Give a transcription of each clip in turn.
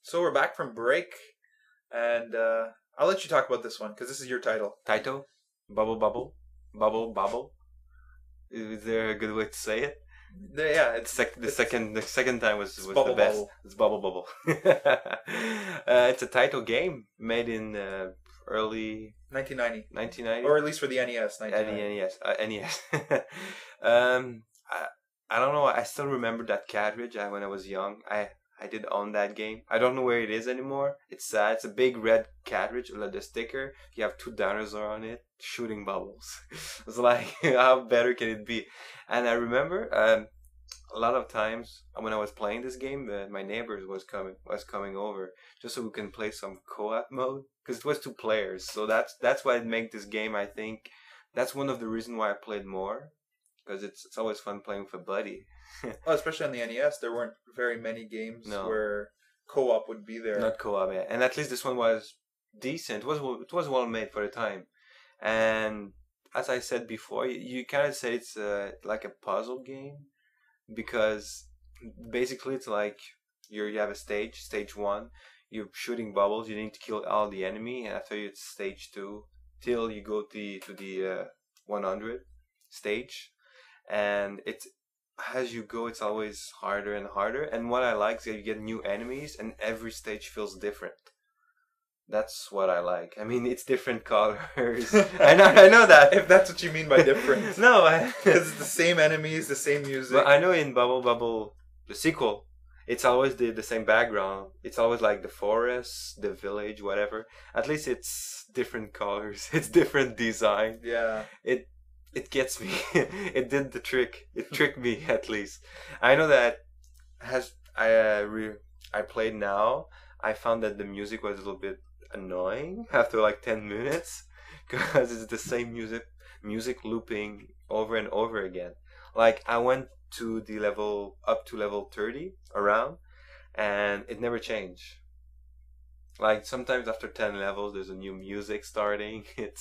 So we're back from break, and I'll let you talk about this one because this is your title. Taito, Bubble. Bobble. Is there a good way to say it? Yeah, The second time was Bubble the best. Bobble. It's Bubble. It's a Taito game made in early 1990, 1990. or at least for the NES. 1990. NES. I don't know. I still remember that cartridge when I was young. I did own that game. I don't know where it is anymore. It's sad. It's a big red cartridge with the sticker. You have 2 dinosaurs on it shooting bubbles. It's like, how better can it be? And I remember a lot of times when I was playing this game, my neighbors was coming over just so we can play some co-op mode because it was 2 players. So that's why it made this game. I think that's one of the reasons why I played more. Because it's always fun playing with a buddy. Oh, especially on the NES, there weren't very many games where co-op would be there. Not co-op, yeah. And at least this one was decent. It was well made for the time. And as I said before, you kind of say it's like a puzzle game because basically it's like you have a stage 1, you're shooting bubbles, you need to kill all the enemy, and after it's stage 2 till you go to the 100 stage. And it's as you go, it's always harder and harder. And what I like is that you get new enemies, and every stage feels different. That's what I like. I mean, it's different colors. I know that. If that's what you mean by different. No, because it's the same enemies, the same music. But I know in Bubble, the sequel, it's always the same background. It's always like the forest, the village, whatever. At least it's different colors. It's different design. Yeah. It gets me. It did the trick. It tricked me at least. I know that as I played now, I found that the music was a little bit annoying after like 10 minutes because it's the same music looping over and over again. Like I went to the level up to level 30 around, and it never changed. Like sometimes after 10 levels, there's a new music starting. It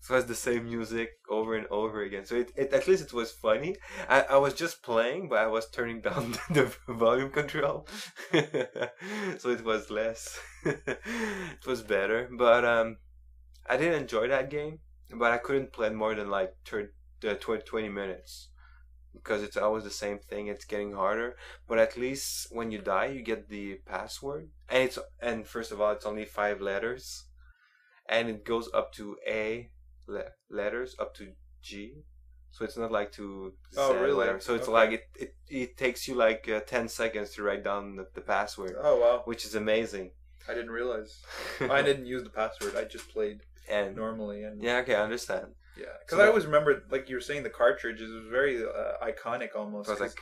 was the same music over and over again. So it at least it was funny. I was just playing, but I was turning down the volume control, so it was less. It was better, but I did enjoy that game, but I couldn't play more than like 20 minutes. Because it's always the same thing. It's getting harder, but at least when you die, you get the password, and first of all, it's only 5 letters, and it goes up to A letters up to G, so it's not like to Z. Oh, really? Whatever. So it's like it takes you like 10 seconds to write down the password. Oh wow, which is amazing. I didn't realize. I didn't use the password. I just played normally. And yeah, okay, I understand. Yeah, because I always remember, like you were saying, the cartridge is very iconic almost. Like,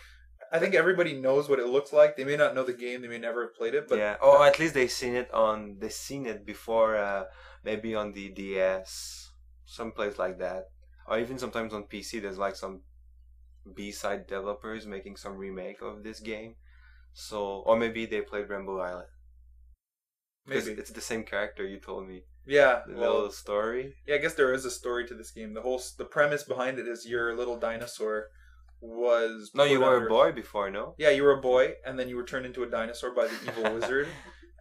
I think everybody knows what it looks like. They may not know the game. They may never have played it. But yeah, or at least they've seen it before, maybe on the DS, someplace like that, or even sometimes on PC. There's like some B-side developers making some remake of this game. So, or maybe they played Rainbow Island. Maybe it's the same character you told me. Yeah, the little story. Yeah, I guess there is a story to this game. The premise behind it is your little dinosaur was. No, you were a boy before, no? Yeah, you were a boy, and then you were turned into a dinosaur by the evil wizard,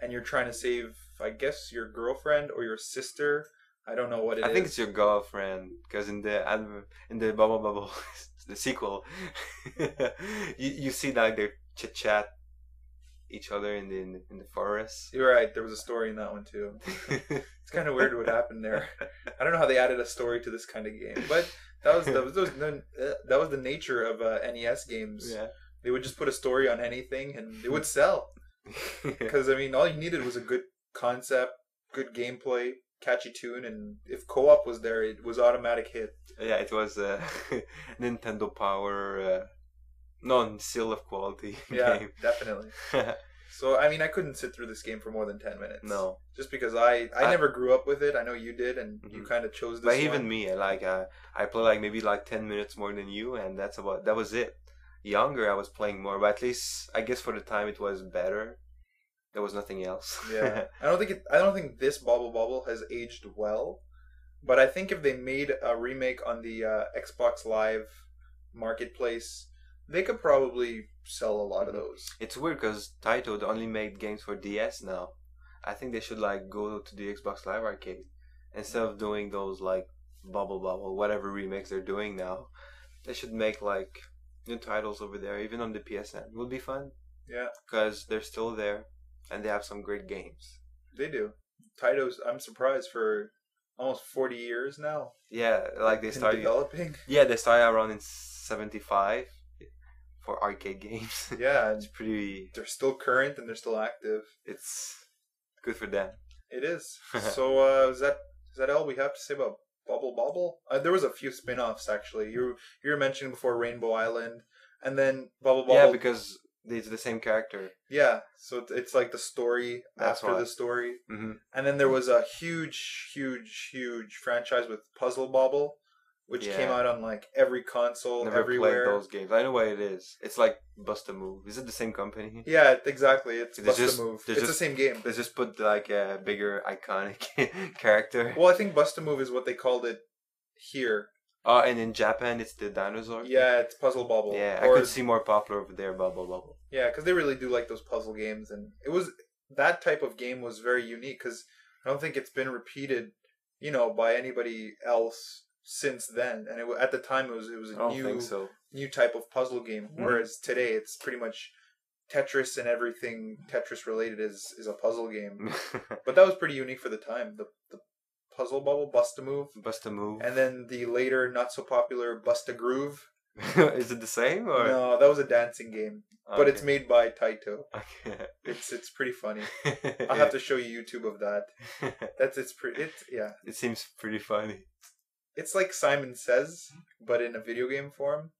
and you're trying to save, I guess, your girlfriend or your sister. I don't know what it is. I think it's your girlfriend, because in the Bubble, the sequel, you see like they chit-chat each other in the forest. You're right. There was a story in that one too. It's kind of weird what happened there. I don't know how they added a story to this kind of game, but that was the nature of NES games. Yeah, they would just put a story on anything and it would sell. Because I mean, all you needed was a good concept, good gameplay, catchy tune, and if co-op was there, it was automatic hit. Yeah, it was Nintendo Power. Non-seal of quality game. Definitely. So, I mean, I couldn't sit through this game for more than 10 minutes. No. Just because I never grew up with it. I know you did, and you kind of chose this But even me, I play like maybe like 10 minutes more than you, and that was it. Younger, I was playing more, but at least, I guess for the time, it was better. There was nothing else. Yeah. I don't think this Bobble has aged well, but I think if they made a remake on the Xbox Live Marketplace, They could probably sell a lot of those. It's weird because Taito only made games for DS now. I think they should like go to the Xbox Live Arcade instead of doing those like Bubble, whatever remakes they're doing now. They should make like new titles over there, even on the PSN. It would be fun Yeah, because they're still there and they have some great games. they do. Taito's. I'm surprised for almost 40 years now. Yeah, like they Been started. developing. Yeah, they started around in '75 for arcade games. Yeah, It's pretty. they're still current and they're still active. It's good for them. It is. So is that all we have to say about Bobble? There was a few spin-offs actually. You were mentioning before Rainbow Island, and then Bobble. Yeah, because it's the same character. Yeah, so it's like the story That's after why. the story, Hmm. and then there was a huge franchise with Puzzle Bobble, which came Yeah. out on like every console, Never everywhere. played those games. I know what it is. It's like Bust a Move. Is it the same company? Yeah, exactly. It's They Bust just- a Move. they It's the just- same game. They just put like a bigger iconic character. Well, I think Bust a Move is what they called it here. Oh, and in Japan it's the dinosaur. Yeah, it's Puzzle Bobble. Yeah, I Or- could see more popular over there. Bubble. Yeah, because they really do like those puzzle games, and it was that type of game was very unique because I don't think it's been repeated, by anybody else since then. And at the time, it was I a don't new think so. new type of puzzle game. Mhm. Whereas today, it's pretty much Tetris and everything Tetris related is a puzzle game. But that was pretty unique for the time. The Puzzle Bubble, Bust a Move, Bust a Move. and then the later not so popular Bust a Groove. Is it the same or? No, that was a dancing game, but it's Okay. made by Taito. Okay. It's pretty funny. I'll have to show you YouTube of that. Yeah. It seems pretty funny. It's like Simon Says, but in a video game form.